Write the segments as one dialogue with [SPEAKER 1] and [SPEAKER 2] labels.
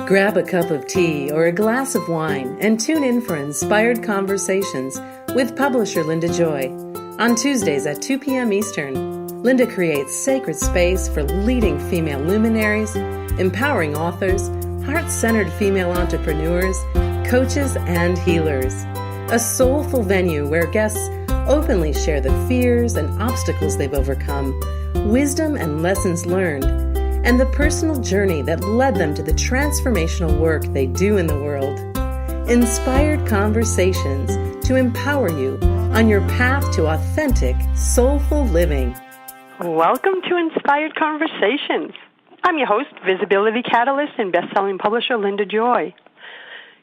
[SPEAKER 1] Grab a cup of tea or a glass of wine and tune in for Inspired Conversations with publisher Linda Joy. On Tuesdays at 2 p.m. Eastern, Linda creates sacred space for leading female luminaries, empowering authors, heart-centered female entrepreneurs, coaches, and healers. A soulful venue where guests openly share the fears and obstacles they've overcome, wisdom and lessons learned, and the personal journey that led them to the transformational work they do in the world. Inspired Conversations to empower you on your path to authentic, soulful living.
[SPEAKER 2] Welcome to Inspired Conversations. I'm your host, visibility catalyst and best-selling publisher Linda Joy.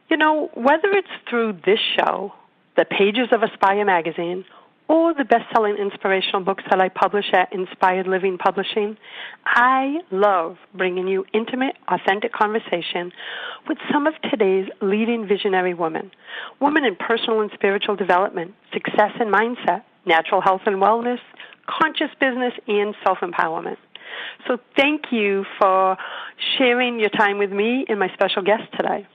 [SPEAKER 2] You know, whether it's through this show, the pages of Aspire magazine, or the best-selling inspirational books that I publish at Inspired Living Publishing, I love bringing you intimate, authentic conversation with some of today's leading visionary women in personal and spiritual development, success and mindset, natural health and wellness, conscious business, and self-empowerment. So thank you for sharing your time with me and my special guest today.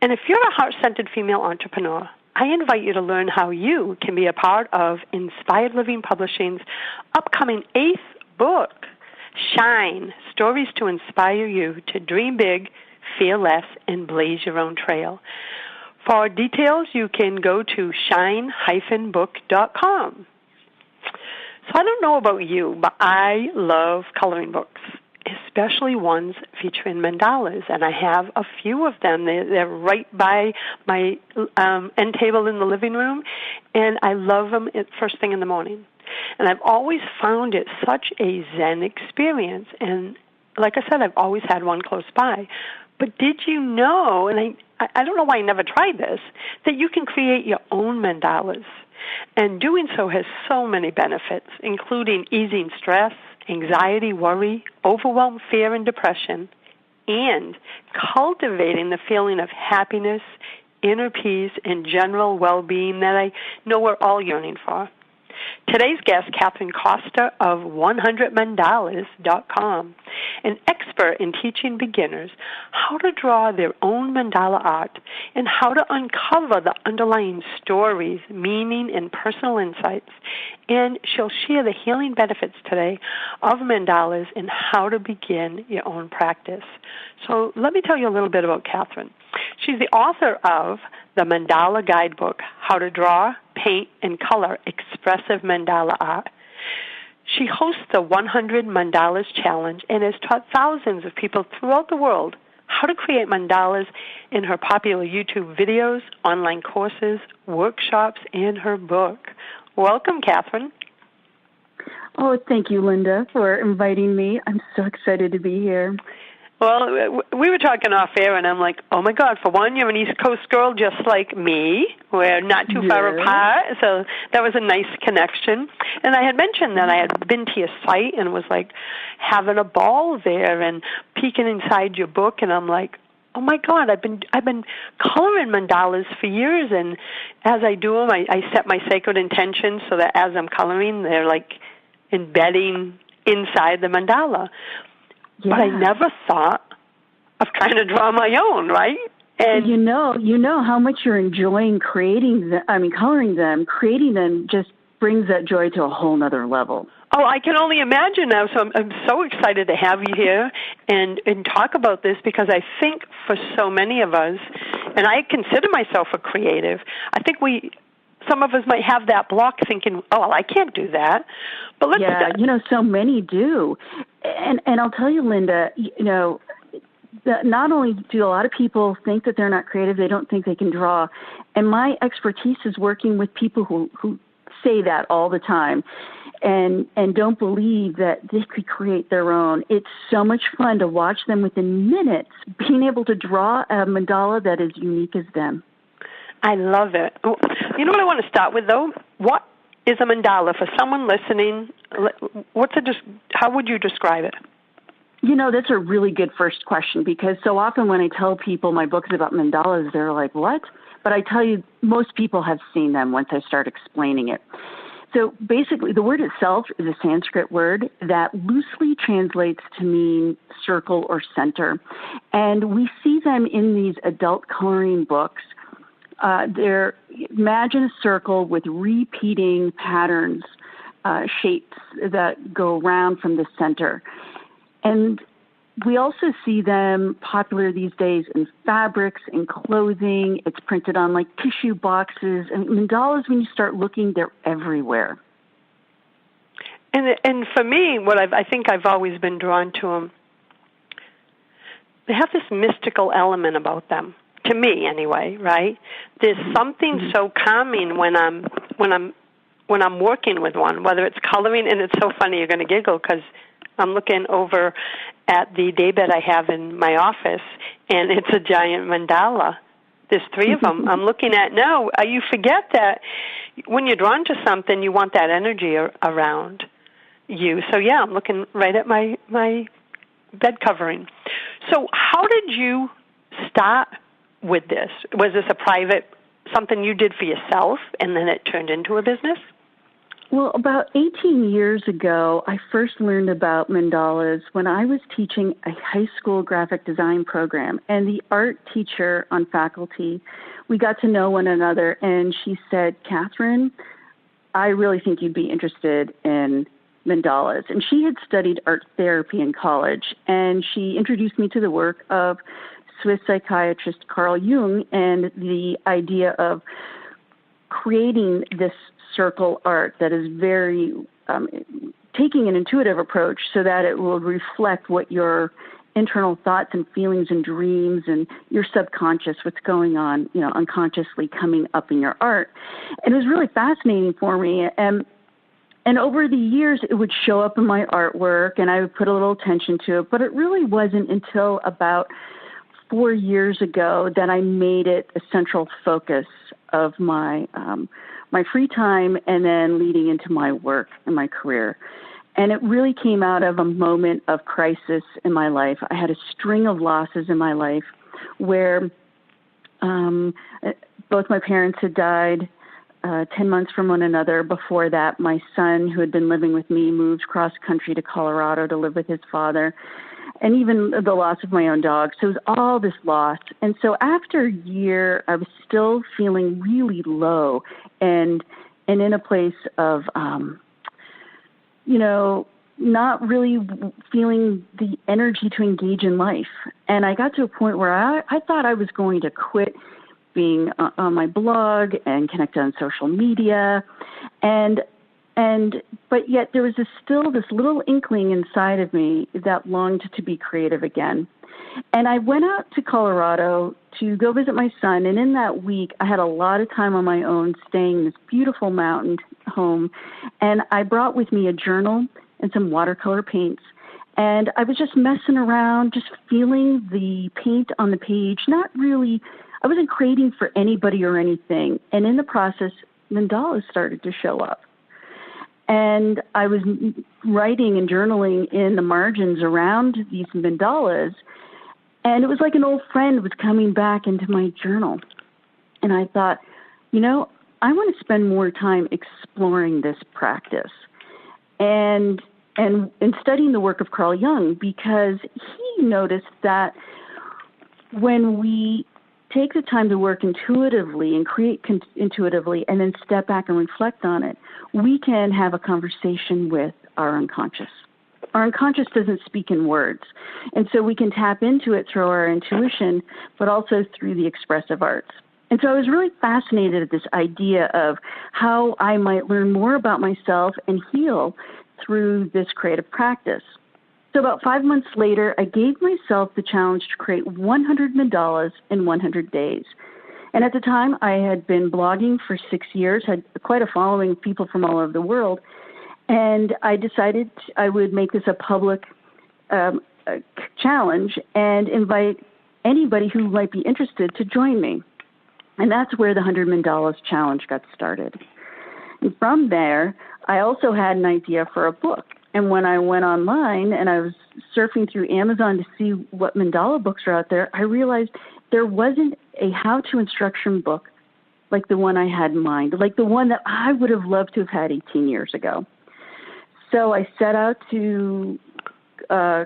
[SPEAKER 2] And if you're a heart-centered female entrepreneur, I invite you to learn how you can be a part of Inspired Living Publishing's upcoming 8th book, Shine, Stories to Inspire You to Dream Big, Fear Less, and Blaze Your Own Trail. For details, you can go to shine-book.com. So I don't know about you, but I love coloring books, especially ones featuring mandalas, and I have a few of them. They're right by my end table in the living room, and I love them first thing in the morning. And I've always found it such a Zen experience, and like I said, I've always had one close by. But did you know, and I don't know why I never tried this, that you can create your own mandalas? And doing so has so many benefits, including easing stress, anxiety, worry, overwhelm, fear, and depression, and cultivating the feeling of happiness, inner peace, and general well-being that I know we're all yearning for. Today's guest, Kathryn Costa of 100mandalas.com, an expert in teaching beginners how to draw their own mandala art and how to uncover the underlying stories, meaning, and personal insights. And she'll share the healing benefits today of mandalas and how to begin your own practice. So let me tell you a little bit about Kathryn. She's the author of the Mandala Guidebook, How to Draw, Paint, and Color Expressive Mandala Art. She hosts the 100 Mandalas Challenge and has taught thousands of people throughout the world how to create mandalas in her popular YouTube videos, online courses, workshops, and her book. Welcome, Kathryn.
[SPEAKER 3] Oh, thank you, Linda, for inviting me. I'm so excited to be here.
[SPEAKER 2] Well, we were talking off air, and I'm like, oh, my God, for one, you're an East Coast girl just like me. We're not too far apart, so that was a nice connection. And I had mentioned that I had been to your site and was, like, having a ball there and peeking inside your book, and I'm like, oh, my God, I've been coloring mandalas for years, and as I do them, I set my sacred intentions so that as I'm coloring, they're, like, embedding inside the mandala. Yeah. But I never thought of trying to draw my own, right? And
[SPEAKER 3] you know how much you're enjoying coloring them. Creating them just brings that joy to a whole nother level.
[SPEAKER 2] Oh, I can only imagine now. So I'm so excited to have you here and talk about this, because I think for so many of us, and I consider myself a creative, I think some of us might have that block thinking, oh, well, I can't do that. But
[SPEAKER 3] so many do. And I'll tell you, Linda, not only do a lot of people think that they're not creative, they don't think they can draw. And my expertise is working with people who say that all the time and don't believe that they could create their own. It's so much fun to watch them within minutes being able to draw a mandala that is unique as them.
[SPEAKER 2] I love it. You know what I want to start with, though? What is a mandala? For someone listening, how would you describe it?
[SPEAKER 3] That's a really good first question, because so often when I tell people my book is about mandalas, they're like, what? But I tell you, most people have seen them once I start explaining it. So basically, the word itself is a Sanskrit word that loosely translates to mean circle or center. And we see them in these adult coloring books. Imagine a circle with repeating patterns, shapes that go around from the center. And we also see them popular these days in fabrics, in clothing. It's printed on like tissue boxes. And mandalas, when you start looking, they're everywhere.
[SPEAKER 2] And for me, I think I've always been drawn to them. They have this mystical element about them, to me anyway, right? There's something so calming when I'm working with one, whether it's coloring, and it's so funny, you're going to giggle because I'm looking over at the daybed I have in my office, and it's a giant mandala. There's 3 of them I'm looking at now. You forget that when you're drawn to something, you want that energy around you. So, yeah, I'm looking right at my bed covering. So how did you start with this? Was this a private, something you did for yourself, and then it turned into a business?
[SPEAKER 3] Well, about 18 years ago, I first learned about mandalas when I was teaching a high school graphic design program. And the art teacher on faculty, we got to know one another, and she said, Kathryn, I really think you'd be interested in mandalas. And she had studied art therapy in college, and she introduced me to the work of Swiss psychiatrist Carl Jung and the idea of creating this circle art that is very taking an intuitive approach so that it will reflect what your internal thoughts and feelings and dreams and your subconscious, what's going on, unconsciously coming up in your art. And it was really fascinating for me. And over the years, it would show up in my artwork, and I would put a little attention to it. But it really wasn't until about 4 years ago that I made it a central focus of my free time and then leading into my work and my career. And it really came out of a moment of crisis in my life. I had a string of losses in my life where both my parents had died 10 months from one another. Before that, my son, who had been living with me, moved cross country to Colorado to live with his father. And even the loss of my own dog. So it was all this loss. And so after a year, I was still feeling really low and in a place of, not really feeling the energy to engage in life. And I got to a point where I thought I was going to quit being on my blog and connect on social media. But yet there was still this little inkling inside of me that longed to be creative again. And I went out to Colorado to go visit my son. And in that week, I had a lot of time on my own staying in this beautiful mountain home. And I brought with me a journal and some watercolor paints. And I was just messing around, just feeling the paint on the page. I wasn't creating for anybody or anything. And in the process, mandalas started to show up. And I was writing and journaling in the margins around these mandalas, and it was like an old friend was coming back into my journal. And I thought, I want to spend more time exploring this practice and studying the work of Carl Jung, because he noticed that when we take the time to work intuitively and create intuitively and then step back and reflect on it, we can have a conversation with our unconscious. Our unconscious doesn't speak in words. And so we can tap into it through our intuition, but also through the expressive arts. And so I was really fascinated at this idea of how I might learn more about myself and heal through this creative practice. So about 5 months later, I gave myself the challenge to create 100 mandalas in 100 days. And at the time, I had been blogging for 6 years, had quite a following of people from all over the world. And I decided I would make this a public challenge and invite anybody who might be interested to join me. And that's where the 100 Mandalas Challenge got started. And from there, I also had an idea for a book. And when I went online and I was surfing through Amazon to see what mandala books are out there, I realized there wasn't a how-to instruction book like the one I had in mind, like the one that I would have loved to have had 18 years ago. So I set out to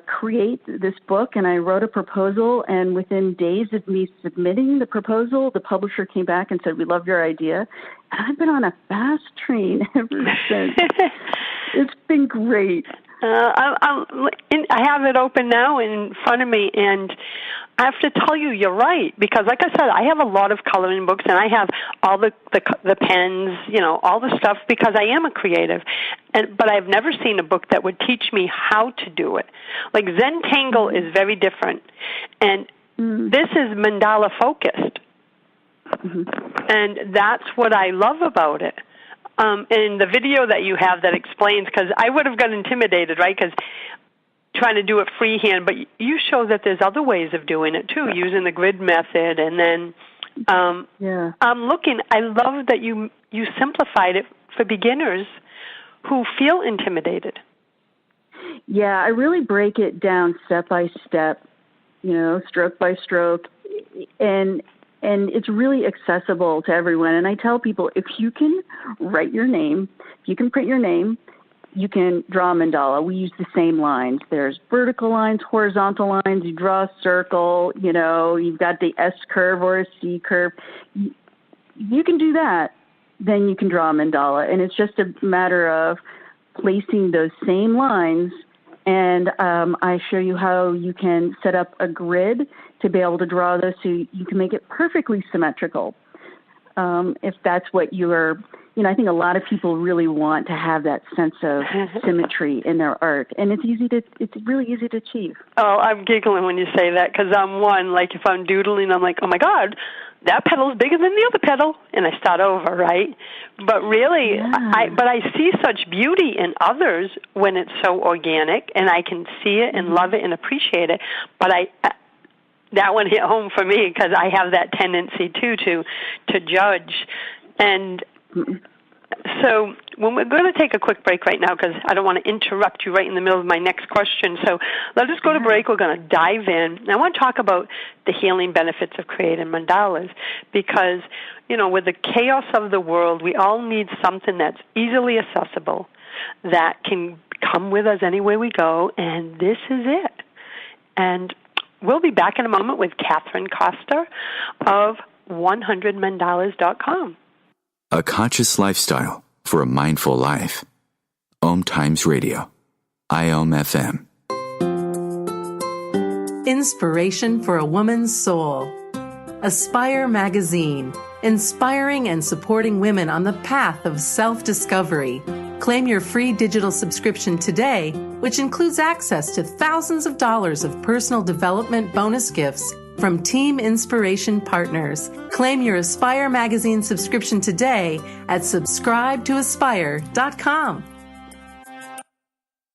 [SPEAKER 3] create this book, and I wrote a proposal, and within days of me submitting the proposal, the publisher came back and said, "We love your idea." And I've been on a fast train ever since. It's been great.
[SPEAKER 2] I have it open now in front of me, and I have to tell you, you're right, because like I said, I have a lot of coloring books, and I have all the pens, all the stuff, because I am a creative. But I've never seen a book that would teach me how to do it. Like Zentangle is very different, and this is mandala focused, and that's what I love about it. And the video that you have that explains, because I would have got intimidated, right, because trying to do it freehand, but you show that there's other ways of doing it, too, using the grid method. And then I'm looking, I love that you simplified it for beginners who feel intimidated.
[SPEAKER 3] Yeah, I really break it down step by step, stroke by stroke, and it's really accessible to everyone. And I tell people, if you can write your name, if you can print your name, you can draw a mandala. We use the same lines. There's vertical lines, horizontal lines. You draw a circle, you've got the S curve or a C curve. You can do that. Then you can draw a mandala. And it's just a matter of placing those same lines. And I show you how you can set up a grid to be able to draw those so you can make it perfectly symmetrical. If that's what you're, I think a lot of people really want to have that sense of symmetry in their art, and it's really easy to achieve. Oh,
[SPEAKER 2] I'm giggling when you say that, because I'm one, like if I'm doodling, I'm like, oh my God, that petal's bigger than the other petal, and I start over, right? But really, I see such beauty in others when it's so organic, and I can see it and love it and appreciate it. But that one hit home for me, because I have that tendency too to judge. And so when we're going to take a quick break right now, because I don't want to interrupt you right in the middle of my next question. So let us go to break. We're going to dive in. I want to talk about the healing benefits of creating mandalas, because, with the chaos of the world, we all need something that's easily accessible, that can come with us anywhere we go, and this is it. And we'll be back in a moment with Kathryn Costa of 100mandalas.com.
[SPEAKER 4] A conscious lifestyle for a mindful life. OMTimes Radio. IOM FM.
[SPEAKER 1] Inspiration for a woman's soul. Aspire Magazine. Inspiring and supporting women on the path of self-discovery. Claim your free digital subscription today, which includes access to thousands of dollars of personal development bonus gifts from Team Inspiration partners. Claim your Aspire Magazine subscription today at subscribetoaspire.com.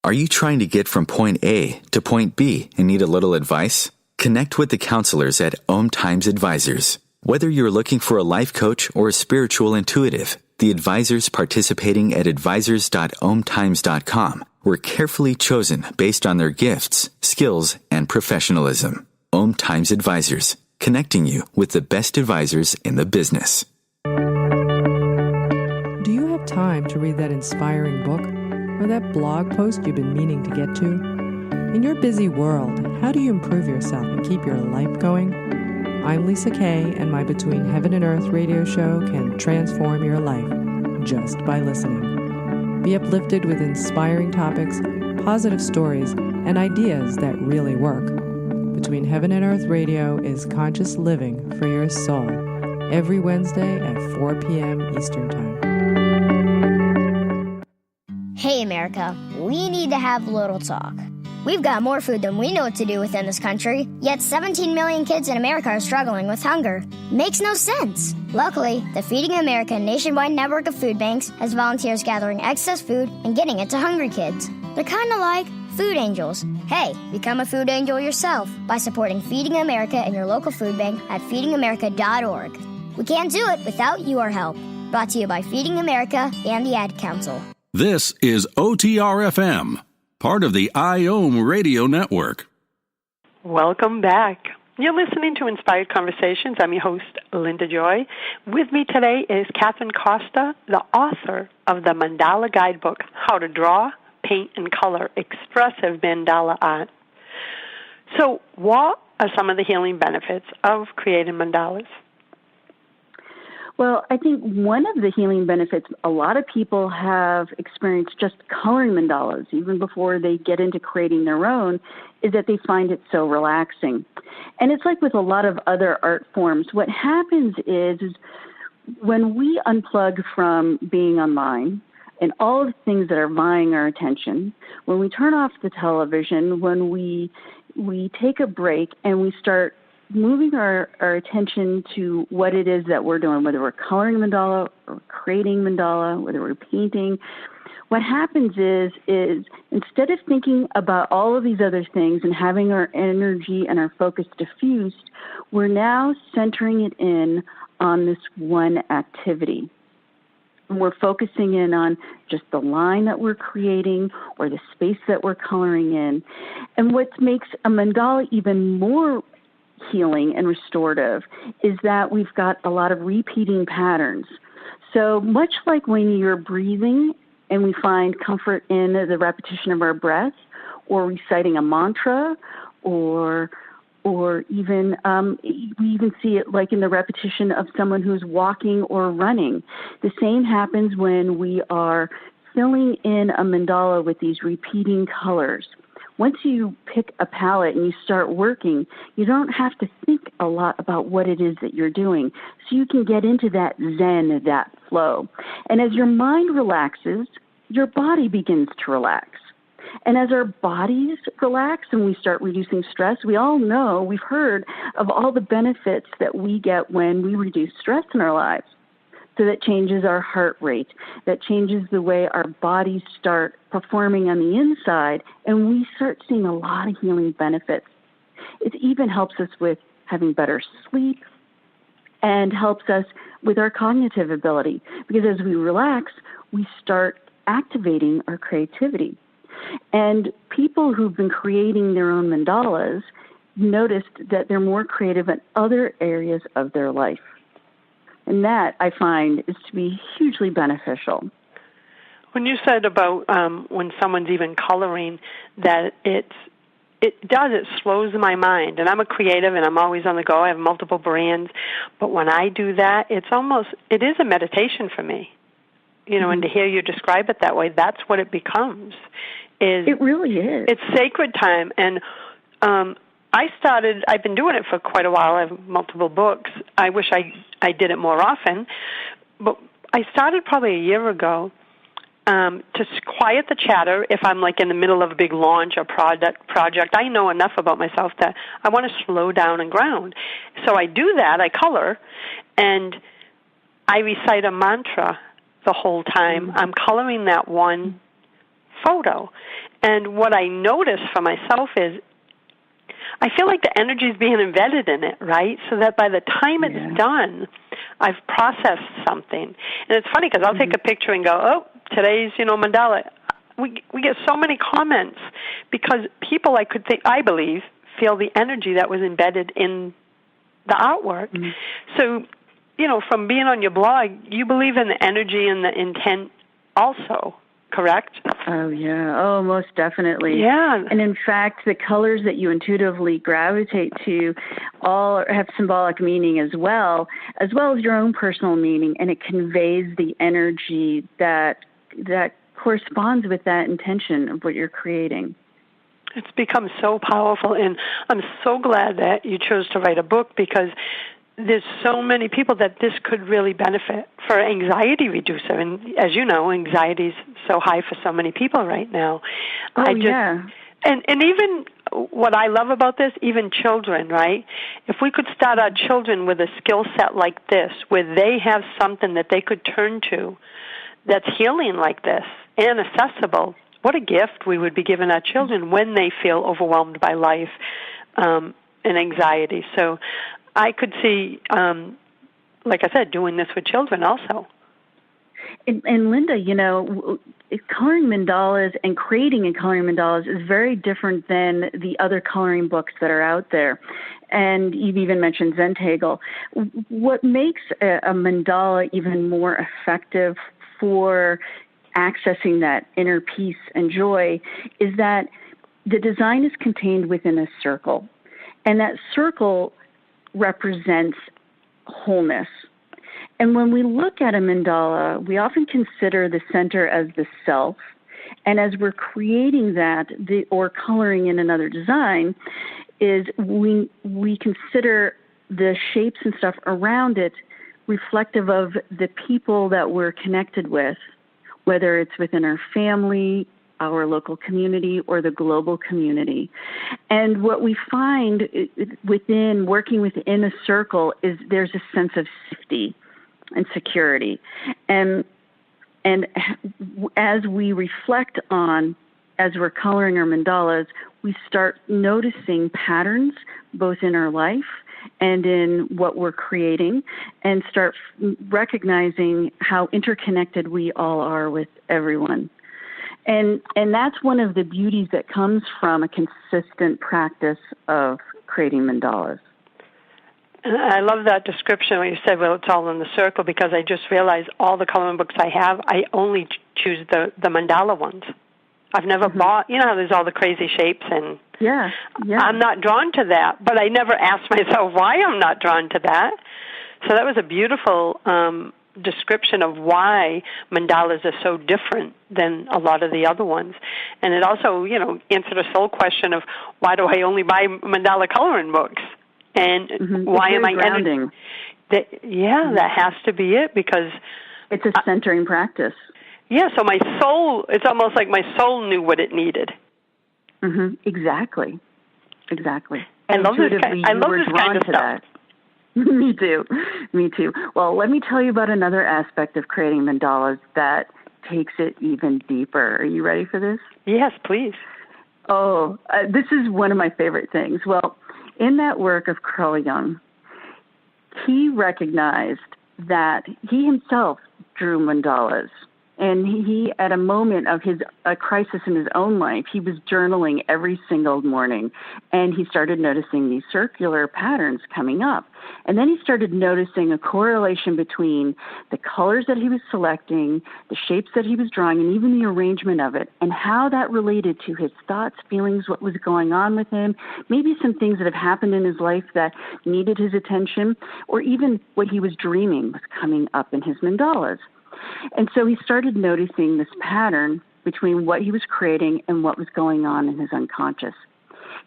[SPEAKER 4] Are you trying to get from point A to point B and need a little advice? Connect with the counselors at OMTimes Advisors. Whether you're looking for a life coach or a spiritual intuitive, the advisors participating at advisors.omtimes.com were carefully chosen based on their gifts, skills, and professionalism. OMTimes Advisors, connecting you with the best advisors in the business.
[SPEAKER 5] Do you have time to read that inspiring book or that blog post you've been meaning to get to? In your busy world, how do you improve yourself and keep your life going? I'm Lisa Kay, and my Between Heaven and Earth radio show can transform your life just by listening. Be uplifted with inspiring topics, positive stories, and ideas that really work. Between Heaven and Earth Radio is conscious living for your soul, every Wednesday at 4 p.m. Eastern Time.
[SPEAKER 6] Hey, America, we need to have a little talk. We've got more food than we know what to do with in this country, yet 17 million kids in America are struggling with hunger. Makes no sense. Luckily, the Feeding America nationwide network of food banks has volunteers gathering excess food and getting it to hungry kids. They're kind of like food angels. Hey, become a food angel yourself by supporting Feeding America and your local food bank at feedingamerica.org. We can't do it without your help. Brought to you by Feeding America and the Ad Council.
[SPEAKER 7] This is OTR-FM, part of the IOM Radio Network.
[SPEAKER 2] Welcome back. You're listening to Inspired Conversations. I'm your host, Linda Joy. With me today is Kathryn Costa, the author of the Mandala Guidebook, How to Draw, paint and color expressive mandala art. So what are some of the healing benefits of creating mandalas?
[SPEAKER 3] Well, I think one of the healing benefits a lot of people have experienced just coloring mandalas, even before they get into creating their own, is that they find it so relaxing. And it's like with a lot of other art forms. What happens is when we unplug from being online and all of the things that are vying our attention, when we turn off the television, when we take a break and we start moving our attention to what it is that we're doing, whether we're coloring mandala or creating mandala, whether we're painting, what happens is instead of thinking about all of these other things and having our energy and our focus diffused, we're now centering it in on this one activity. And we're focusing in on just the line that we're creating or the space that we're coloring in. And what makes a mandala even more healing and restorative is that we've got a lot of repeating patterns. So much like when you're breathing and we find comfort in the repetition of our breath or reciting a mantra or even we even see it like in the repetition of someone who's walking or running. The same happens when we are filling in a mandala with these repeating colors. Once you pick a palette and you start working, you don't have to think a lot about what it is that you're doing. So you can get into that zen, that flow. And as your mind relaxes, your body begins to relax. And as our bodies relax and we start reducing stress, we all know, we've heard of all the benefits that we get when we reduce stress in our lives. So that changes our heart rate, that changes the way our bodies start performing on the inside, and we start seeing a lot of healing benefits. It even helps us with having better sleep and helps us with our cognitive ability, because as we relax, we start activating our creativity. And people who've been creating their own mandalas noticed that they're more creative in other areas of their life. And that, I find, is to be hugely beneficial.
[SPEAKER 2] When you said about when someone's even coloring, that it slows my mind. And I'm a creative, and I'm always on the go. I have multiple brands. But when I do that, it is a meditation for me. You know, and to hear you describe it that way, that's what it becomes. It
[SPEAKER 3] really is.
[SPEAKER 2] It's sacred time. And I've been doing it for quite a while. I have multiple books. I wish I did it more often. But I started probably a year ago to quiet the chatter if I'm like in the middle of a big launch or project. I know enough about myself that I want to slow down and ground. So I do that. I color, and I recite a mantra the whole time. I'm coloring that one photo. And what I notice for myself is I feel like the energy is being embedded in it, right? So that by the time it's done, I've processed something. And it's funny because I'll take a picture and go, oh, today's, mandala. We get so many comments because people I believe, feel the energy that was embedded in the artwork. So, from being on your blog, you believe in the energy and the intent also, correct?
[SPEAKER 3] Oh, yeah. Oh, most definitely.
[SPEAKER 2] Yeah.
[SPEAKER 3] And in fact, the colors that you intuitively gravitate to all have symbolic meaning as well as your own personal meaning, and it conveys the energy that corresponds with that intention of what you're creating.
[SPEAKER 2] It's become so powerful, and I'm so glad that you chose to write a book because there's so many people that this could really benefit for anxiety reducer. And as you know, anxiety is so high for so many people right now.
[SPEAKER 3] Yeah.
[SPEAKER 2] And even what I love about this, even children, right? If we could start our children with a skill set like this, where they have something that they could turn to that's healing like this and accessible, what a gift we would be giving our children when they feel overwhelmed by life and anxiety. So I could see, like I said, doing this with children also.
[SPEAKER 3] And Linda, coloring mandalas and creating and coloring mandalas is very different than the other coloring books that are out there. And you've even mentioned Zentangle. What makes a mandala even more effective for accessing that inner peace and joy is that the design is contained within a circle. And that circle represents wholeness. And when we look at a mandala, we often consider the center as the self. And as we're creating that or coloring in another design, is we consider the shapes and stuff around it reflective of the people that we're connected with, whether it's within our family, our local community, or the global community. And what we find working within a circle is there's a sense of safety and security. And as we reflect on, as we're coloring our mandalas, we start noticing patterns both in our life and in what we're creating, and start recognizing how interconnected we all are with everyone. And that's one of the beauties that comes from a consistent practice of creating mandalas.
[SPEAKER 2] I love that description when you said, well, it's all in the circle, because I just realized all the coloring books I have, I only choose the mandala ones. I've never bought, you know how there's all the crazy shapes, and
[SPEAKER 3] yeah.
[SPEAKER 2] I'm not drawn to that, but I never asked myself why I'm not drawn to that. So that was a beautiful description of why mandalas are so different than a lot of the other ones. And it also, answered a soul question of why do I only buy mandala coloring books? And why am I
[SPEAKER 3] grounding?
[SPEAKER 2] That has to be it, because
[SPEAKER 3] it's a centering practice.
[SPEAKER 2] Yeah, so my soul, it's almost like my soul knew what it needed.
[SPEAKER 3] Exactly.
[SPEAKER 2] I love this kind of stuff.
[SPEAKER 3] Me too. Well, let me tell you about another aspect of creating mandalas that takes it even deeper. Are you ready for this?
[SPEAKER 2] Yes, please.
[SPEAKER 3] Oh, this is one of my favorite things. Well, in that work of Carl Jung, he recognized that he himself drew mandalas. And he, at a moment of a crisis in his own life, he was journaling every single morning, and he started noticing these circular patterns coming up. And then he started noticing a correlation between the colors that he was selecting, the shapes that he was drawing, and even the arrangement of it, and how that related to his thoughts, feelings, what was going on with him, maybe some things that have happened in his life that needed his attention, or even what he was dreaming was coming up in his mandalas. And so he started noticing this pattern between what he was creating and what was going on in his unconscious.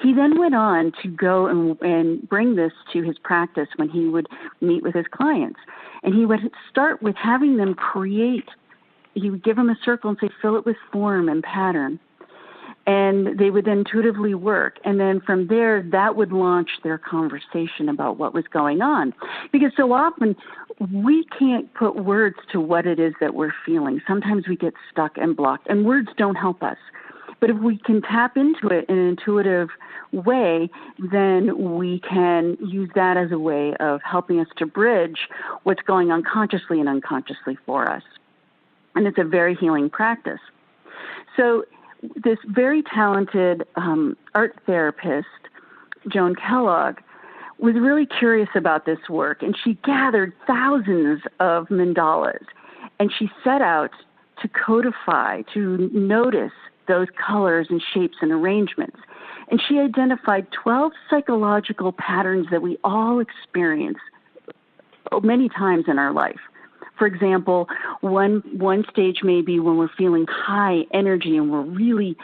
[SPEAKER 3] He then went on to go and bring this to his practice when he would meet with his clients. And he would start with having them create. He would give them a circle and say, fill it with form and pattern. And they would intuitively work. And then from there, that would launch their conversation about what was going on. Because so often, we can't put words to what it is that we're feeling. Sometimes we get stuck and blocked, and words don't help us. But if we can tap into it in an intuitive way, then we can use that as a way of helping us to bridge what's going on consciously and unconsciously for us. And it's a very healing practice. So this very talented art therapist, Joan Kellogg, was really curious about this work, and she gathered thousands of mandalas, and she set out to codify, to notice those colors and shapes and arrangements. And she identified 12 psychological patterns that we all experience many times in our life. For example, one stage may be when we're feeling high energy and we're really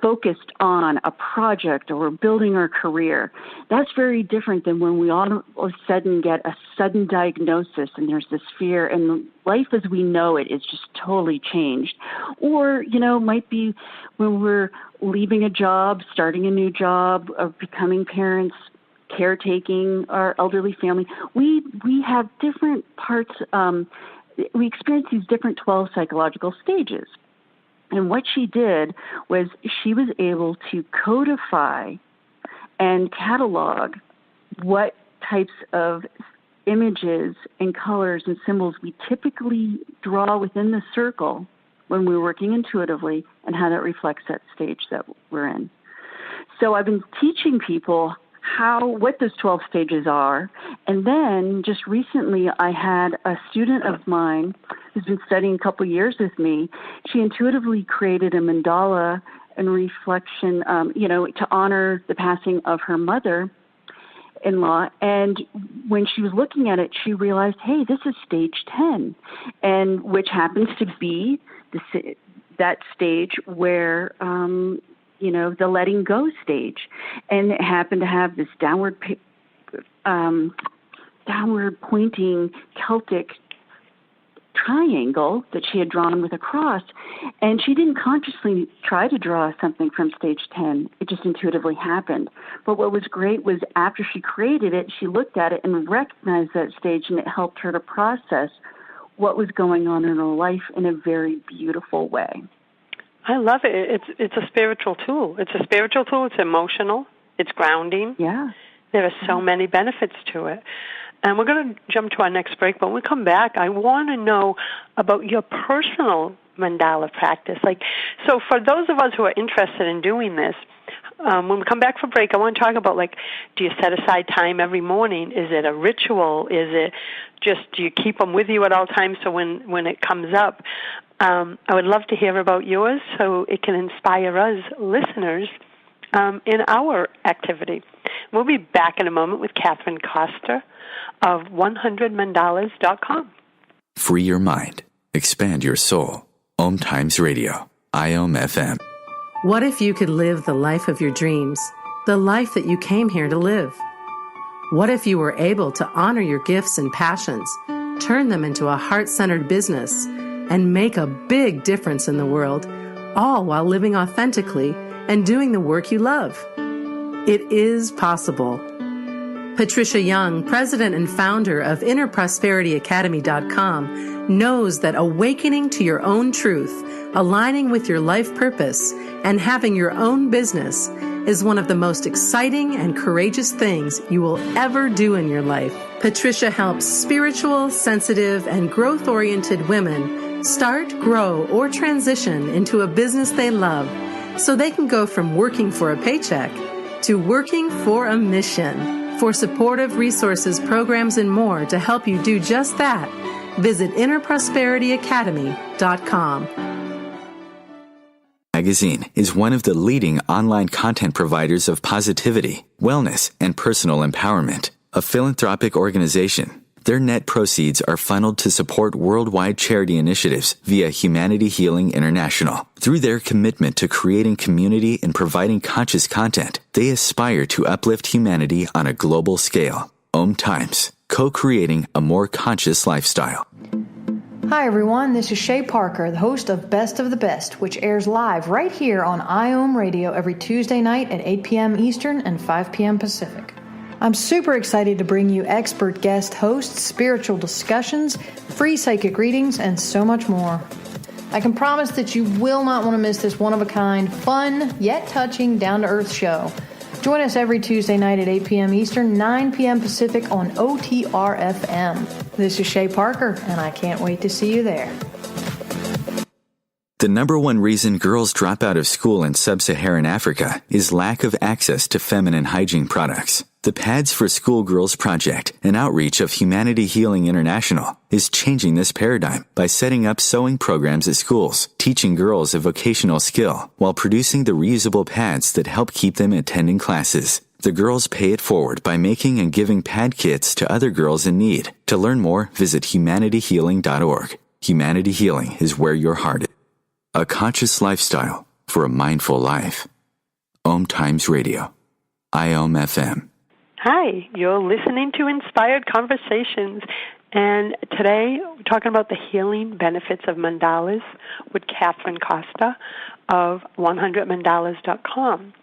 [SPEAKER 3] focused on a project or building our career. That's very different than when we all of a sudden get a sudden diagnosis and there's this fear and life as we know it is just totally changed. Or, might be when we're leaving a job, starting a new job, or becoming parents, caretaking our elderly family. We have different parts, we experience these different 12 psychological stages. And what she did was she was able to codify and catalog what types of images and colors and symbols we typically draw within the circle when we're working intuitively and how that reflects that stage that we're in. So I've been teaching people what those 12 stages are. And then just recently I had a student of mine who's been studying a couple years with me. She intuitively created a mandala in reflection, to honor the passing of her mother-in-law. And when she was looking at it, she realized, hey, this is stage 10, and which happens to be that stage where, the letting go stage. And it happened to have this downward pointing Celtic triangle that she had drawn with a cross. And she didn't consciously try to draw something from stage 10. It just intuitively happened. But what was great was after she created it, she looked at it and recognized that stage, and it helped her to process what was going on in her life in a very beautiful way.
[SPEAKER 2] I love it. It's a spiritual tool. It's a spiritual tool. It's emotional. It's grounding.
[SPEAKER 3] Yeah.
[SPEAKER 2] There are so many benefits to it. And we're going to jump to our next break, but when we come back, I want to know about your personal mandala practice. So for those of us who are interested in doing this, when we come back from break, I want to talk about, do you set aside time every morning? Is it a ritual? Is it just, do you keep them with you at all times so when it comes up? I would love to hear about yours so it can inspire us listeners in our activity. We'll be back in a moment with Kathryn Costa of 100mandalas.com.
[SPEAKER 4] Free your mind. Expand your soul. OMTimes Radio. IOM FM.
[SPEAKER 1] What if you could live the life of your dreams, the life that you came here to live? What if you were able to honor your gifts and passions, turn them into a heart-centered business, and make a big difference in the world, all while living authentically and doing the work you love? It is possible. Patricia Young, president and founder of InnerProsperityAcademy.com, knows that awakening to your own truth, aligning with your life purpose, and having your own business is one of the most exciting and courageous things you will ever do in your life. Patricia helps spiritual, sensitive, and growth-oriented women start, grow, or transition into a business they love so they can go from working for a paycheck to working for a mission. For supportive resources, programs, and more to help you do just that, visit InnerProsperityAcademy.com.
[SPEAKER 4] Magazine is one of the leading online content providers of positivity, wellness, and personal empowerment. A philanthropic organization, their net proceeds are funneled to support worldwide charity initiatives via Humanity Healing International. Through their commitment to creating community and providing conscious content, they aspire to uplift humanity on a global scale. OMTimes, co-creating a more conscious lifestyle.
[SPEAKER 8] Hi everyone, this is Shay Parker, the host of Best of the Best, which airs live right here on IOM Radio every Tuesday night at 8 p.m. Eastern and 5 p.m. Pacific. I'm super excited to bring you expert guest hosts, spiritual discussions, free psychic readings, and so much more. I can promise that you will not want to miss this one-of-a-kind, fun, yet touching, down-to-earth show. Join us every Tuesday night at 8 p.m. Eastern, 9 p.m. Pacific on OTR-FM. This is Shay Parker, and I can't wait to see you there.
[SPEAKER 4] The number one reason girls drop out of school in sub-Saharan Africa is lack of access to feminine hygiene products. The Pads for Schoolgirls Project, an outreach of Humanity Healing International, is changing this paradigm by setting up sewing programs at schools, teaching girls a vocational skill, while producing the reusable pads that help keep them attending classes. The girls pay it forward by making and giving pad kits to other girls in need. To learn more, visit humanityhealing.org. Humanity Healing is where your heart is. A conscious lifestyle for a mindful life. OMTimes Radio. IOM FM.
[SPEAKER 2] Hi, you're listening to Inspired Conversations, and today we're talking about the healing benefits of mandalas with Kathryn Costa of 100mandalas.com.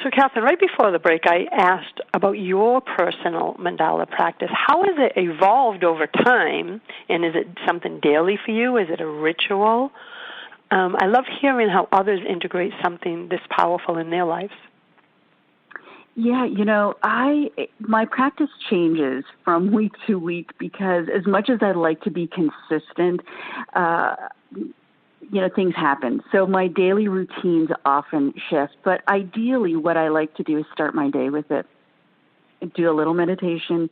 [SPEAKER 2] So, Kathryn, right before the break, I asked about your personal mandala practice. How has it evolved over time, and is it something daily for you? Is it a ritual? I love hearing how others integrate something this powerful in their lives.
[SPEAKER 3] Yeah, my practice changes from week to week because as much as I'd like to be consistent, things happen. So my daily routines often shift, but ideally what I like to do is start my day with it. Do a little meditation,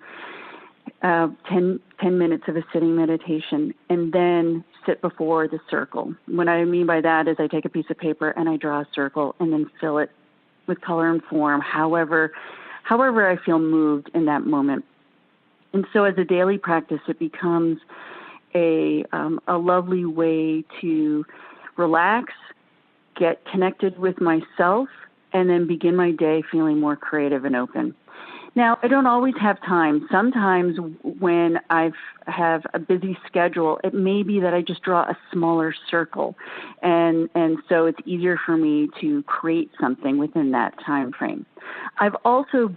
[SPEAKER 3] 10 minutes of a sitting meditation, and then sit before the circle. What I mean by that is I take a piece of paper and I draw a circle and then fill it with color and form, however I feel moved in that moment. And so as a daily practice, it becomes a lovely way to relax, get connected with myself, and then begin my day feeling more creative and open. Now, I don't always have time. Sometimes when I have a busy schedule, it may be that I just draw a smaller circle. And so it's easier for me to create something within that time frame. I've also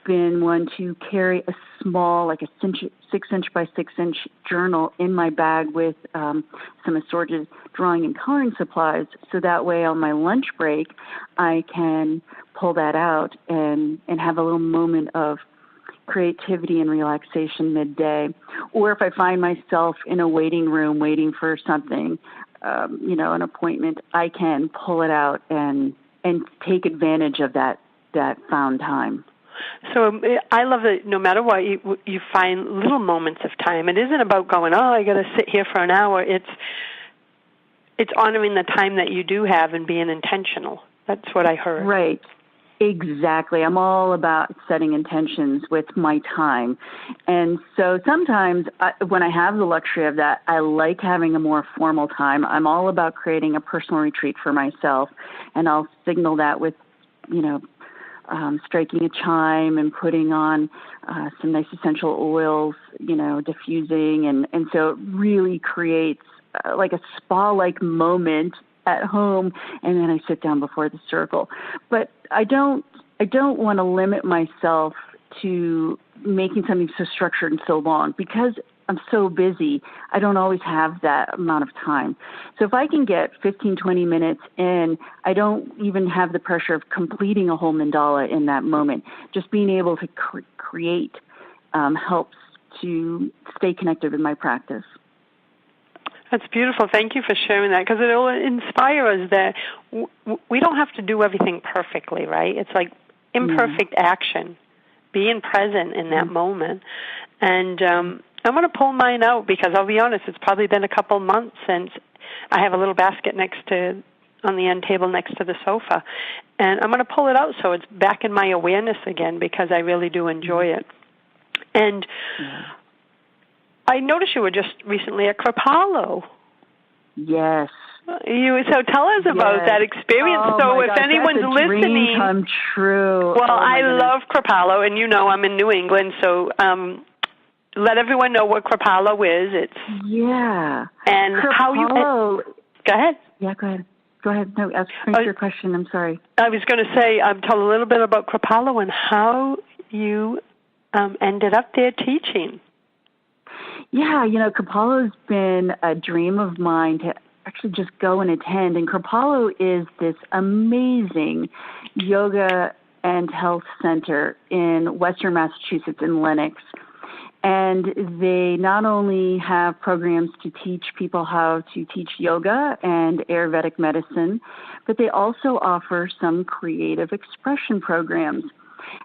[SPEAKER 3] been one to carry a small, like a 6-inch by 6-inch journal in my bag with some assorted drawing and coloring supplies. So that way on my lunch break, I can pull that out and have a little moment of creativity and relaxation midday. Or if I find myself in a waiting room waiting for something, an appointment, I can pull it out and take advantage of that found time.
[SPEAKER 2] So I love that no matter what, you find little moments of time. It isn't about going, I got to sit here for an hour. It's honoring the time that you do have and being intentional. That's what I heard.
[SPEAKER 3] Right. Exactly. I'm all about setting intentions with my time. And so sometimes when I have the luxury of that, I like having a more formal time. I'm all about creating a personal retreat for myself, and I'll signal that with, striking a chime and putting on some nice essential oils, diffusing. And so it really creates like a spa-like moment at home, and then I sit down before the circle. But I don't want to limit myself to making something so structured and so long, because I'm so busy. I don't always have that amount of time. So if I can get 15, 20 minutes in, I don't even have the pressure of completing a whole mandala in that moment. Just being able to create helps to stay connected with my practice.
[SPEAKER 2] That's beautiful. Thank you for sharing that, because it will inspire us that we don't have to do everything perfectly, right? It's like imperfect action, being present in that moment. And I'm going to pull mine out because I'll be honest, it's probably been a couple months since I have a little basket on the end table next to the sofa. And I'm going to pull it out so it's back in my awareness again, because I really do enjoy it. And I noticed you were just recently at Kripalu.
[SPEAKER 3] Yes.
[SPEAKER 2] So tell us about that experience.
[SPEAKER 3] Oh,
[SPEAKER 2] if anyone's listening,
[SPEAKER 3] dream come true.
[SPEAKER 2] Well, I love Kripalu, and I'm in New England, so let everyone know what Kripalu is. And
[SPEAKER 3] Kripalu,
[SPEAKER 2] how you. Go ahead.
[SPEAKER 3] Yeah, go ahead. Go ahead. No, finish your question. I'm sorry.
[SPEAKER 2] I was going to say, tell a little bit about Kripalu and how you ended up there teaching.
[SPEAKER 3] Yeah, Kripalu's been a dream of mine to actually just go and attend. And Kripalu is this amazing yoga and health center in Western Massachusetts in Lenox. And they not only have programs to teach people how to teach yoga and Ayurvedic medicine, but they also offer some creative expression programs.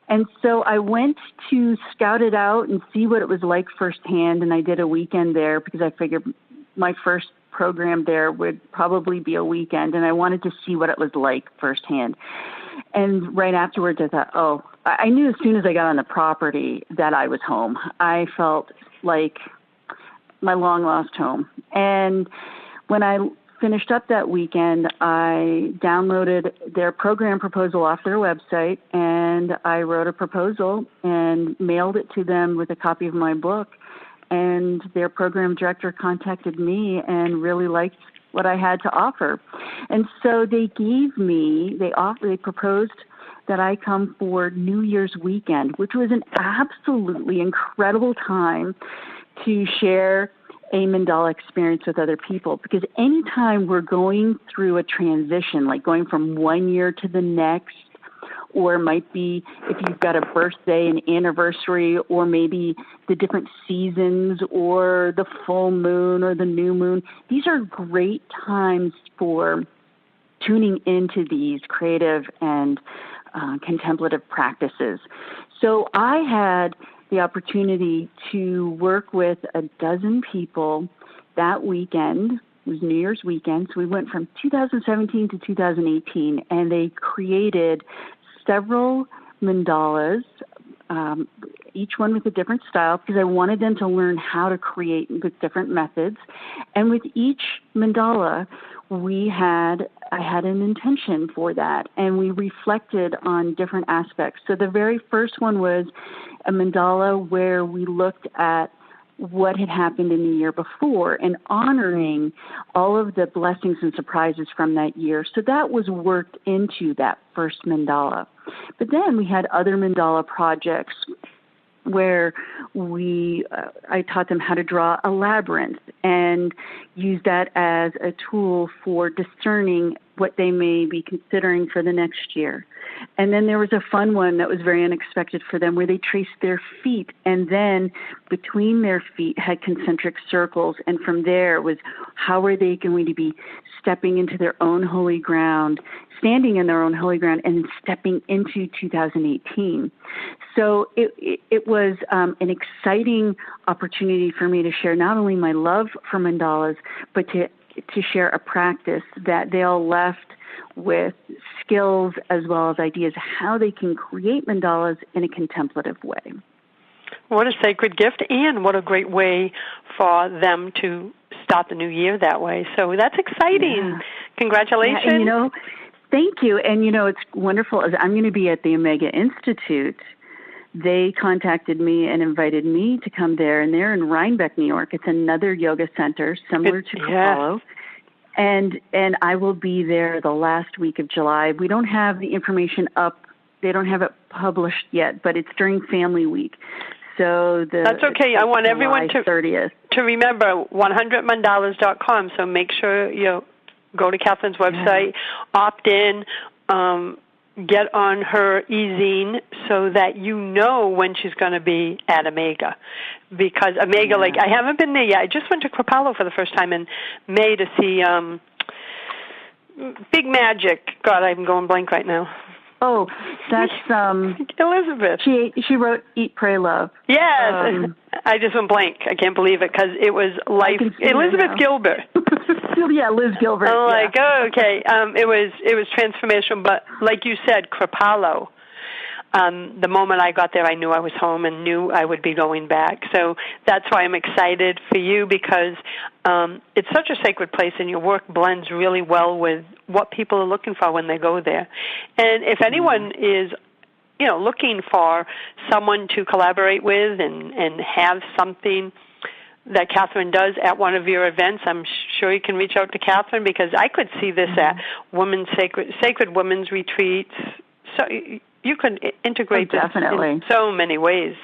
[SPEAKER 3] And so I went to scout it out and see what it was like firsthand, and I did a weekend there because I figured my first program there would probably be a weekend, and I wanted to see what it was like firsthand. And right afterwards, I thought, I knew as soon as I got on the property that I was home. I felt like my long-lost home. And when I finished up that weekend, I downloaded their program proposal off their website, and I wrote a proposal and mailed it to them with a copy of my book. And their program director contacted me and really liked what I had to offer. And so they proposed that I come for New Year's weekend, which was an absolutely incredible time to share a mandala experience with other people, because anytime we're going through a transition, like going from one year to the next, or it might be if you've got a birthday, an anniversary, or maybe the different seasons or the full moon or the new moon. These are great times for tuning into these creative and contemplative practices. So I had the opportunity to work with a dozen people that weekend. It was New Year's weekend, so we went from 2017 to 2018, and they created several mandalas, each one with a different style, because I wanted them to learn how to create with different methods. And with each mandala, I had an intention for that, and we reflected on different aspects. So the very first one was a mandala where we looked at what had happened in the year before and honoring all of the blessings and surprises from that year. So that was worked into that first mandala. But then we had other mandala projects where I taught them how to draw a labyrinth and use that as a tool for discerning what they may be considering for the next year. And then there was a fun one that was very unexpected for them where they traced their feet, and then between their feet had concentric circles, and from there was how are they going to be stepping into their own holy ground, standing in their own holy ground, and stepping into 2018. So it was an exciting opportunity for me to share not only my love for mandalas, but to share a practice that they all left with skills as well as ideas how they can create mandalas in a contemplative way.
[SPEAKER 2] What a sacred gift, and what a great way for them to start the new year that way. So that's exciting. Yeah. Congratulations.
[SPEAKER 3] Yeah, and, thank you. And, it's wonderful. I'm going to be at the Omega Institute. They contacted me and invited me to come there, and they're in Rhinebeck, New York. It's another yoga center similar to Kripalu. And I will be there the last week of July. We don't have the information up. They don't have it published yet, but it's during Family Week. So
[SPEAKER 2] that's okay. I want everyone to remember 100mandalas.com. So make sure you go to Kathryn's website, opt in, get on her e-zine so that you know when she's going to be at Omega. Because Omega, I haven't been there yet. I just went to Kripalu for the first time in May to see Big Magic. God, I'm going blank right now.
[SPEAKER 3] Oh, that's
[SPEAKER 2] Elizabeth.
[SPEAKER 3] She wrote Eat, Pray, Love.
[SPEAKER 2] Yes. I just went blank. I can't believe it because it was Elizabeth Gilbert.
[SPEAKER 3] Yeah, Liz Gilbert.
[SPEAKER 2] I'm like, okay. It was transformational, but like you said, Kripalu. The moment I got there, I knew I was home and knew I would be going back. So that's why I'm excited for you, because it's such a sacred place, and your work blends really well with what people are looking for when they go there. And if anyone is, looking for someone to collaborate with and have something that Kathryn does at one of your events, I'm sure you can reach out to Kathryn, because I could see this at sacred women's retreats. So you can integrate this in so many ways.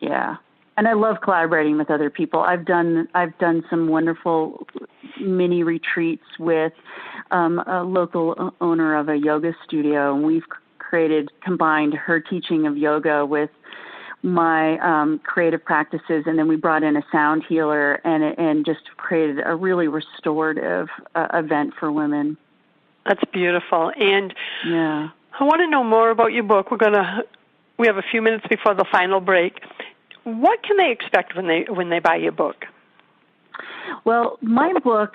[SPEAKER 3] Yeah, and I love collaborating with other people. I've done some wonderful mini retreats with a local owner of a yoga studio, and we've combined her teaching of yoga with my creative practices, and then we brought in a sound healer and just created a really restorative event for women.
[SPEAKER 2] That's beautiful. And I want to know more about your book. We have a few minutes before the final break. What can they expect when they buy your book?
[SPEAKER 3] Well, my book,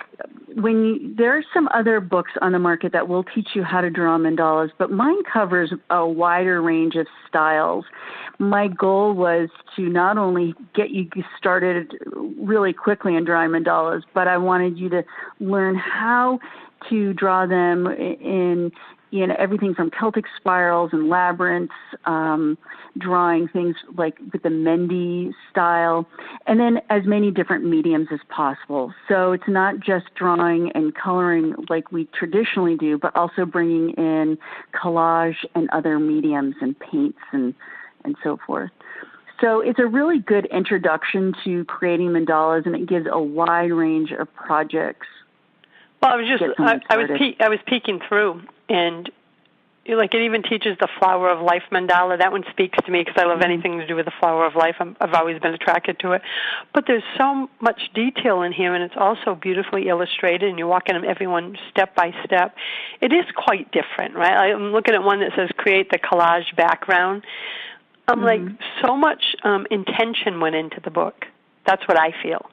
[SPEAKER 3] there are some other books on the market that will teach you how to draw mandalas, but mine covers a wider range of styles. My goal was to not only get you started really quickly in drawing mandalas, but I wanted you to learn how to draw them in everything from Celtic spirals and labyrinths, drawing things like with the Mendi style, and then as many different mediums as possible. So it's not just drawing and coloring like we traditionally do, but also bringing in collage and other mediums and paints and so forth. So it's a really good introduction to creating mandalas, and it gives a wide range of projects.
[SPEAKER 2] Well, I was peeking through, and Like it even teaches the Flower of Life mandala. That one speaks to me because I love anything to do with the Flower of Life. I've always been attracted to it. But there's so much detail in here, and it's also beautifully illustrated, and you're walking everyone step by step. It is quite different, right? I'm looking at one that says create the collage background. I'm like, so much intention went into the book. That's what I feel.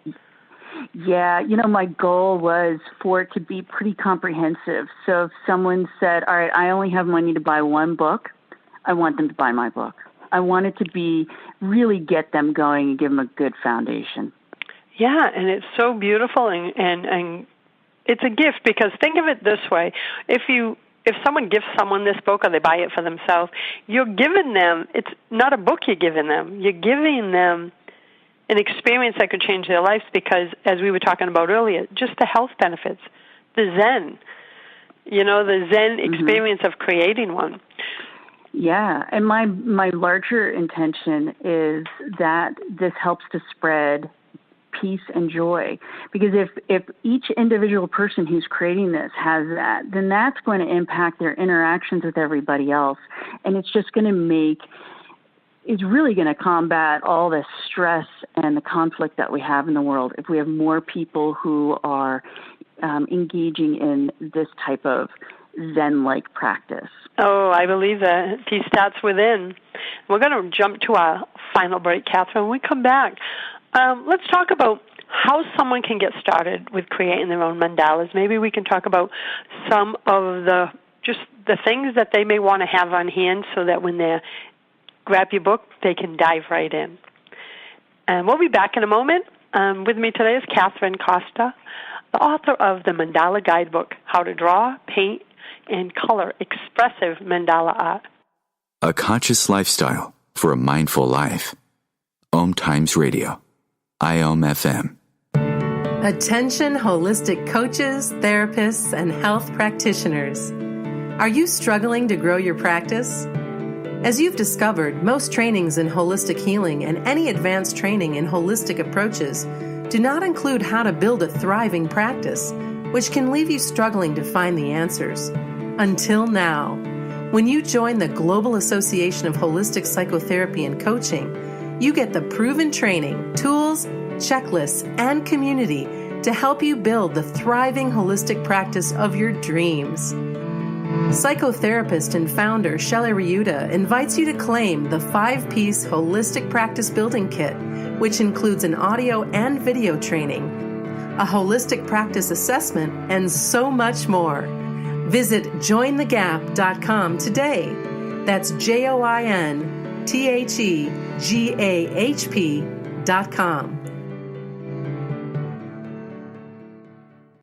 [SPEAKER 3] Yeah, my goal was for it to be pretty comprehensive. So if someone said, all right, I only have money to buy one book, I want them to buy my book. I want it to really get them going and give them a good foundation.
[SPEAKER 2] Yeah, and it's so beautiful, and it's a gift, because think of it this way. If someone gives someone this book or they buy it for themselves, you're giving them, it's not a book you're giving them. You're giving them an experience that could change their lives, because, as we were talking about earlier, just the health benefits, the Zen, the Zen experience of creating one.
[SPEAKER 3] Yeah, and my larger intention is that this helps to spread peace and joy, because if each individual person who's creating this has that, then that's going to impact their interactions with everybody else, and it's just going to it's really going to combat all the stress and the conflict that we have in the world if we have more people who are engaging in this type of Zen-like practice.
[SPEAKER 2] Oh, I believe that. Peace starts within. We're going to jump to our final break, Kathryn. When we come back, let's talk about how someone can get started with creating their own mandalas. Maybe we can talk about some of the things that they may want to have on hand, so that when they grab your book, they can dive right in. And we'll be back in a moment. With me today is Kathryn Costa, the author of the Mandala Guidebook, How to Draw, Paint, and Color Expressive Mandala Art.
[SPEAKER 4] A conscious lifestyle for a mindful life. OMTimes Radio. IOM FM.
[SPEAKER 1] Attention holistic coaches, therapists, and health practitioners. Are you struggling to grow your practice? As you've discovered, most trainings in holistic healing and any advanced training in holistic approaches do not include how to build a thriving practice, which can leave you struggling to find the answers. Until now. When you join the Global Association of Holistic Psychotherapy and Coaching, you get the proven training, tools, checklists, and community to help you build the thriving holistic practice of your dreams. Psychotherapist and founder Shelley Ryuta invites you to claim the 5-piece Holistic Practice Building Kit, which includes an audio and video training, a holistic practice assessment, and so much more. Visit jointhegap.com today. That's JOINTHEGAHP.com.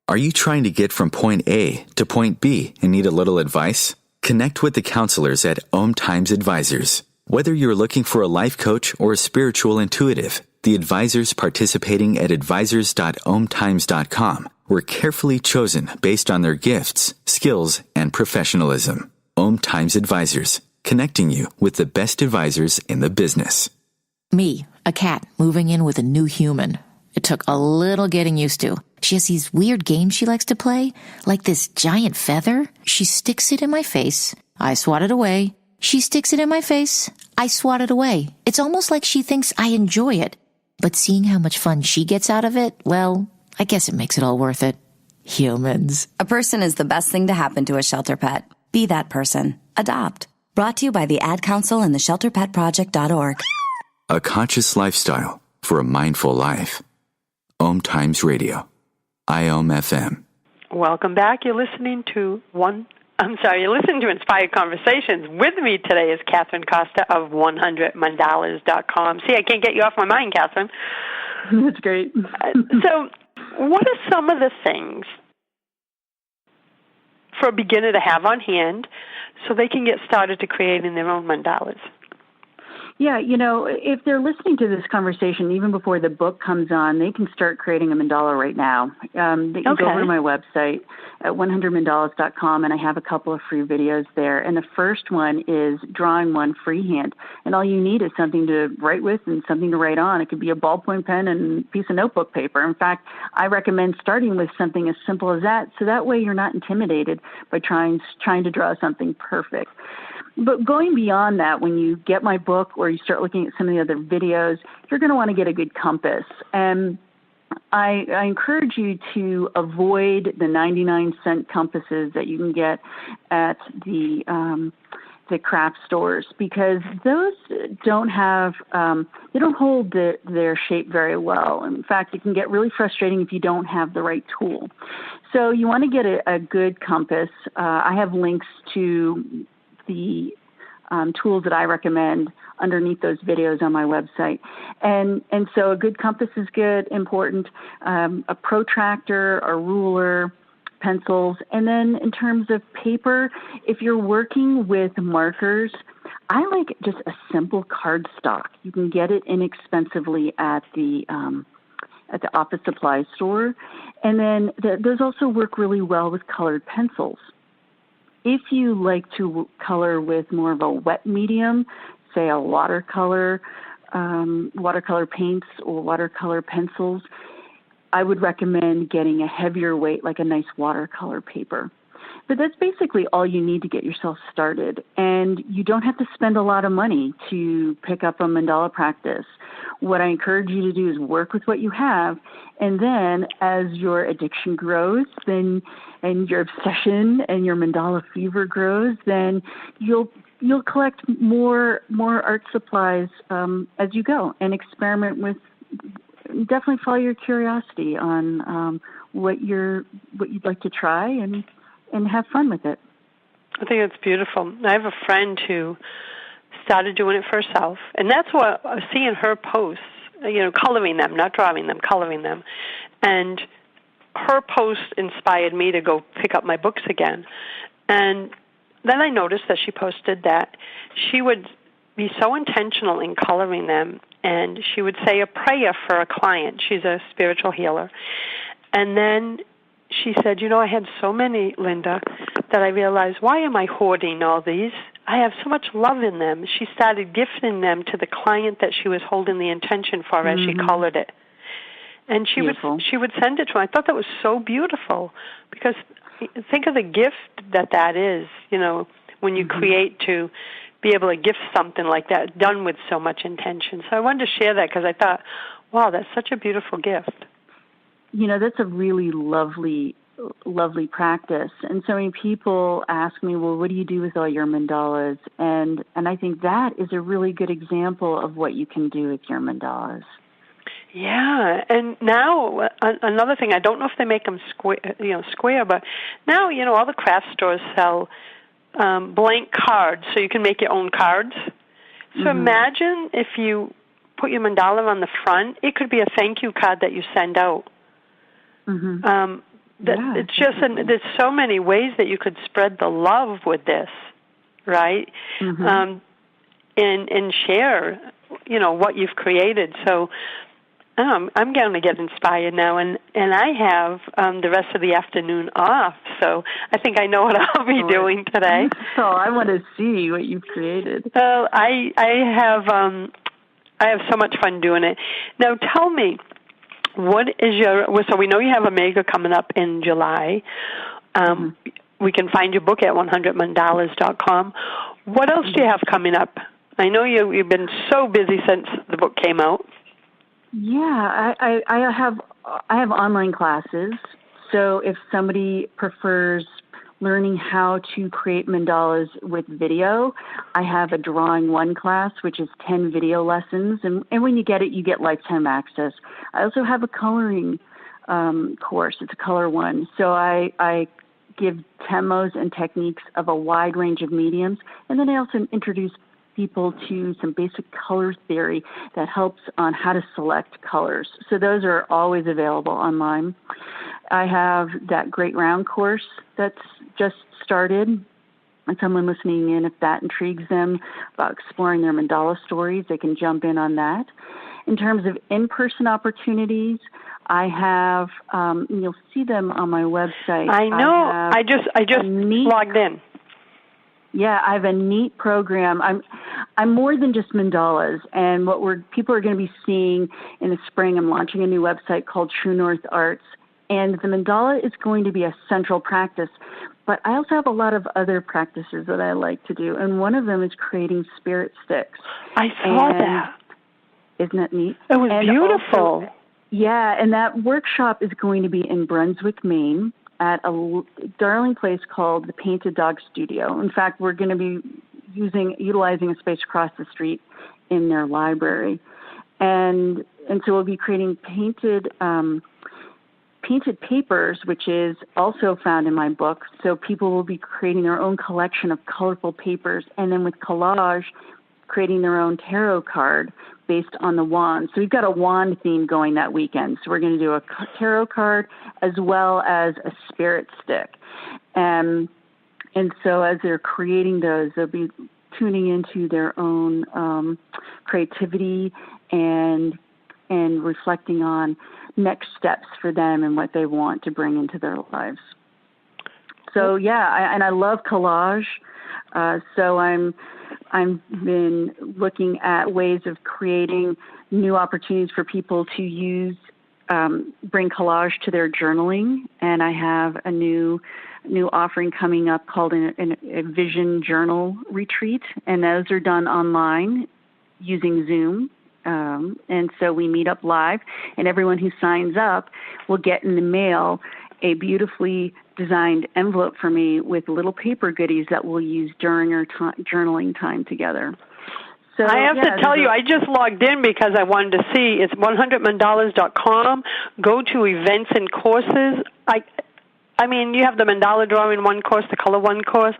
[SPEAKER 4] Are you trying to get from point A to point B and need a little advice? Connect with the counselors at OMTimes Advisors. Whether you're looking for a life coach or a spiritual intuitive, the advisors participating at advisors.omtimes.com were carefully chosen based on their gifts, skills, and professionalism. OMTimes Advisors, connecting you with the best advisors in the business.
[SPEAKER 9] Me, a cat, moving in with a new human. It took a little getting used to. She has these weird games she likes to play, like this giant feather. She sticks it in my face. I swat it away. She sticks it in my face. I swat it away. It's almost like she thinks I enjoy it. But seeing how much fun she gets out of it, well, I guess it makes it all worth it. Humans.
[SPEAKER 10] A person is the best thing to happen to a shelter pet. Be that person. Adopt. Brought to you by the Ad Council and the ShelterPetProject.org.
[SPEAKER 4] A conscious lifestyle for a mindful life. OMTimes Radio. IOM FM.
[SPEAKER 2] Welcome back. You're listening to Inspired Conversations. With me today is Kathryn Costa of 100mandalas.com. See, I can't get you off my mind, Kathryn.
[SPEAKER 3] That's great.
[SPEAKER 2] So, what are some of the things for a beginner to have on hand so they can get started to creating their own mandalas?
[SPEAKER 3] Yeah, if they're listening to this conversation even before the book comes on, they can start creating a mandala right now. They can go over to my website at 100mandalas.com, and I have a couple of free videos there. And the first one is drawing one freehand. And all you need is something to write with and something to write on. It could be a ballpoint pen and a piece of notebook paper. In fact, I recommend starting with something as simple as that, so that way you're not intimidated by trying to draw something perfect. But going beyond that, when you get my book or you start looking at some of the other videos, you're going to want to get a good compass. And I encourage you to avoid the 99-cent compasses that you can get at the craft stores, because those don't have, they don't hold their shape very well. In fact, it can get really frustrating if you don't have the right tool. So you want to get a good compass. I have links to the tools that I recommend underneath those videos on my website. And so a good compass is important, a protractor, a ruler, pencils. And then in terms of paper, if you're working with markers, I like just a simple cardstock. You can get it inexpensively at the office supply store. And then those also work really well with colored pencils. If you like to color with more of a wet medium, say a watercolor paints or watercolor pencils, I would recommend getting a heavier weight, like a nice watercolor paper. But that's basically all you need to get yourself started. And you don't have to spend a lot of money to pick up a mandala practice. What I encourage you to do is work with what you have. And then as your addiction grows, and your obsession and your mandala fever grows, then you'll collect more art supplies as you go, and experiment with. Definitely follow your curiosity on what you'd like to try, and have fun with it.
[SPEAKER 2] I think it's beautiful. I have a friend who started doing it for herself, and that's what I see in her posts, coloring them, not drawing them, coloring them. And her post inspired me to go pick up my books again. And then I noticed that she posted that she would be so intentional in coloring them, and she would say a prayer for a client. She's a spiritual healer. And then she said, I had so many, Linda, that I realized, why am I hoarding all these? I have so much love in them. She started gifting them to the client that she was holding the intention for as she colored it. And she would send it to her. I thought that was so beautiful, because think of the gift that is, when you create, to be able to gift something like that done with so much intention. So I wanted to share that because I thought, wow, that's such a beautiful gift.
[SPEAKER 3] That's a really lovely practice. And so many people ask me, well, what do you do with all your mandalas? And I think that is a really good example of what you can do with your mandalas.
[SPEAKER 2] Yeah, and now another thing, I don't know if they make them square, but now, all the craft stores sell blank cards, so you can make your own cards. So imagine if you put your mandala on the front, it could be a thank you card that you send out. It's just, there's so many ways that you could spread the love with this, right? And share, what you've created. So I'm going to get inspired now, and I have the rest of the afternoon off, so I think I know what I'll be doing today.
[SPEAKER 3] So I want to see what you've created.
[SPEAKER 2] Well, I have so much fun doing it. Now, tell me, what is so we know you have a mega coming up in July. We can find your book at 100mandalas.com. What else do you have coming up? I know you've been so busy since the book came out.
[SPEAKER 3] Yeah, I have online classes. So if somebody prefers learning how to create mandalas with video, I have a Drawing One class, which is 10 video lessons. And when you get it, you get lifetime access. I also have a coloring course. It's a Color One. So I give demos and techniques of a wide range of mediums. And then I also introduce people to some basic color theory that helps on how to select colors. So those are always available online. I have that Great Round course that's just started. and someone listening in, if that intrigues them about exploring their mandala stories, they can jump in on that. In terms of in-person opportunities, I have, you'll see them on my website.
[SPEAKER 2] I know. I just logged in.
[SPEAKER 3] Yeah, I have a neat program. I'm more than just mandalas, and people are going to be seeing in the spring. I'm launching a new website called True North Arts, and the mandala is going to be a central practice. But I also have a lot of other practices that I like to do, and one of them is creating spirit sticks.
[SPEAKER 2] I saw that.
[SPEAKER 3] Isn't that neat?
[SPEAKER 2] It was beautiful.
[SPEAKER 3] Yeah, and that workshop is going to be in Brunswick, Maine, at a darling place called the Painted Dog Studio. In fact, we're going to be utilizing a space across the street in their library. And so we'll be creating painted papers, which is also found in my book. So people will be creating their own collection of colorful papers, and then with collage, creating their own tarot card based on the wand. So we've got a wand theme going that weekend. So we're going to do a tarot card as well as a spirit stick. And so as they're creating those, they'll be tuning into their own creativity and reflecting on next steps for them and what they want to bring into their lives. So yeah, I love collage. So I've been looking at ways of creating new opportunities for people to bring collage to their journaling. And I have a new offering coming up called a vision journal retreat. And those are done online using Zoom. And so we meet up live, and everyone who signs up will get in the mail a beautifully designed envelope for me with little paper goodies that we'll use during our journaling time together. So
[SPEAKER 2] I have to tell you, I just logged in because I wanted to see. It's 100mandalas.com. Go to events and courses. I mean, you have the mandala drawing one course, the color one course.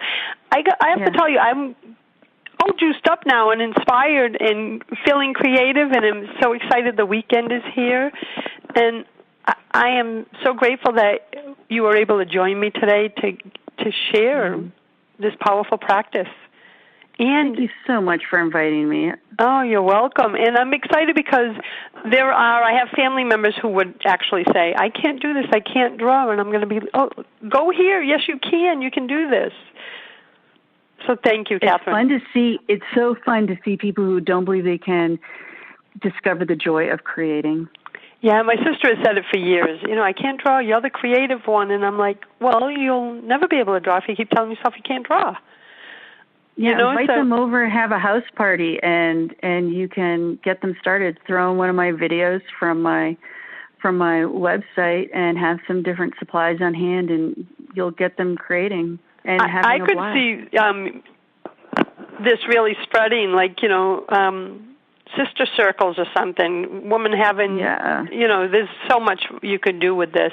[SPEAKER 2] I have to tell you, I'm all juiced up now and inspired and feeling creative, and I'm so excited the weekend is here. And I am so grateful that you were able to join me today to share this powerful practice. And
[SPEAKER 3] thank you so much for inviting me.
[SPEAKER 2] Oh, you're welcome. And I'm excited because I have family members who would actually say, I can't do this, I can't draw, and I'm going to be, go here, yes you can do this. So thank you, Kathryn.
[SPEAKER 3] It's so fun to see people who don't believe they can discover the joy of creating.
[SPEAKER 2] Yeah, my sister has said it for years. I can't draw. You're the creative one. And I'm like, well, you'll never be able to draw if you keep telling yourself you can't draw.
[SPEAKER 3] Yeah, invite them over, have a house party, and you can get them started. Throw in one of my videos from my website and have some different supplies on hand, and you'll get them creating and having a blast.
[SPEAKER 2] I could see this really spreading, like, sister circles or something, women having, there's so much you could do with this.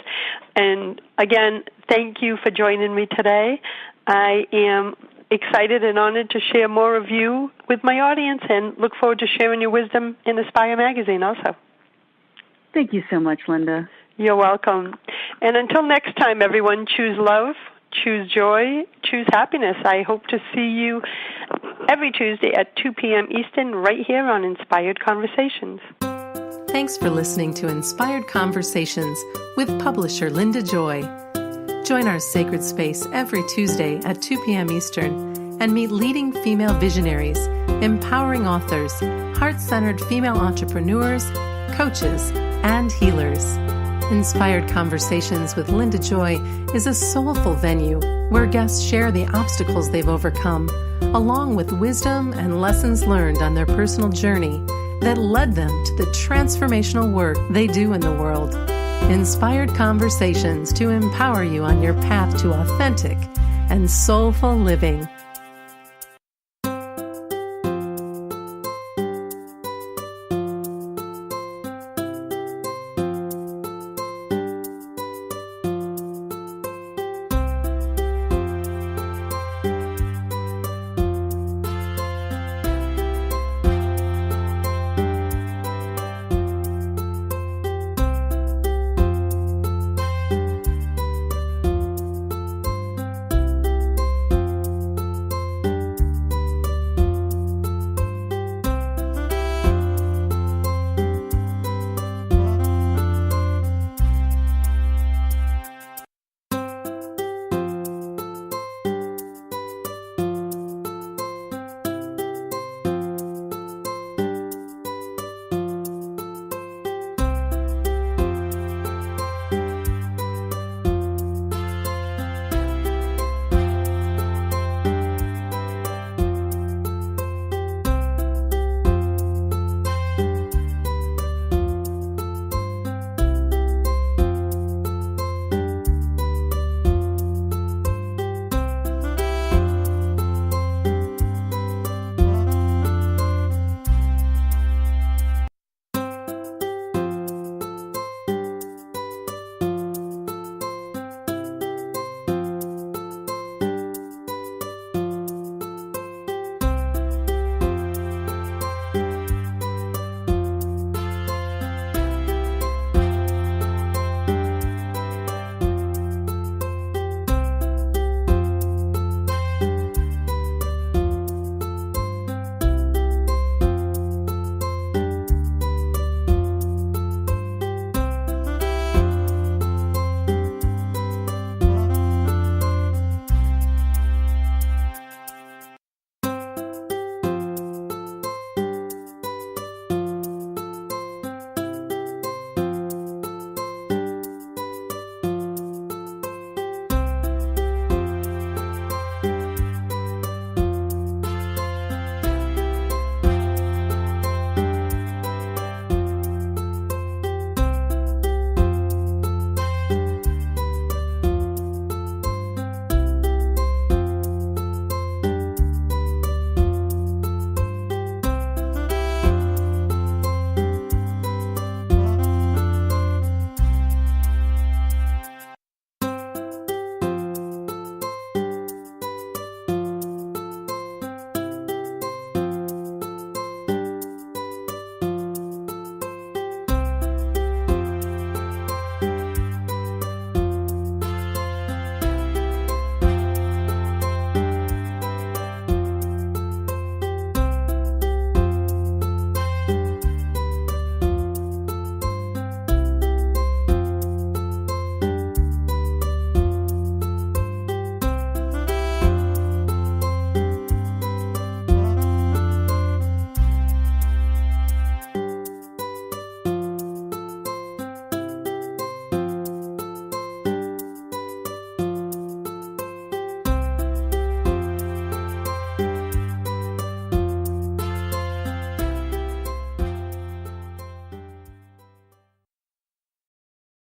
[SPEAKER 2] And again, thank you for joining me today. I am excited and honored to share more of you with my audience, and look forward to sharing your wisdom in Aspire magazine also.
[SPEAKER 3] Thank you so much, Linda.
[SPEAKER 2] You're welcome. And until next time, everyone, choose love, choose joy, choose happiness. I hope to see you every Tuesday at 2 p.m. Eastern right here on Inspired Conversations.
[SPEAKER 1] Thanks for listening to Inspired Conversations with publisher Linda Joy. Join our sacred space every Tuesday at 2 p.m. Eastern and meet leading female visionaries, empowering authors, heart-centered female entrepreneurs, coaches, and healers. Inspired Conversations with Linda Joy is a soulful venue where guests share the obstacles they've overcome, along with wisdom and lessons learned on their personal journey that led them to the transformational work they do in the world. Inspired Conversations to empower you on your path to authentic and soulful living.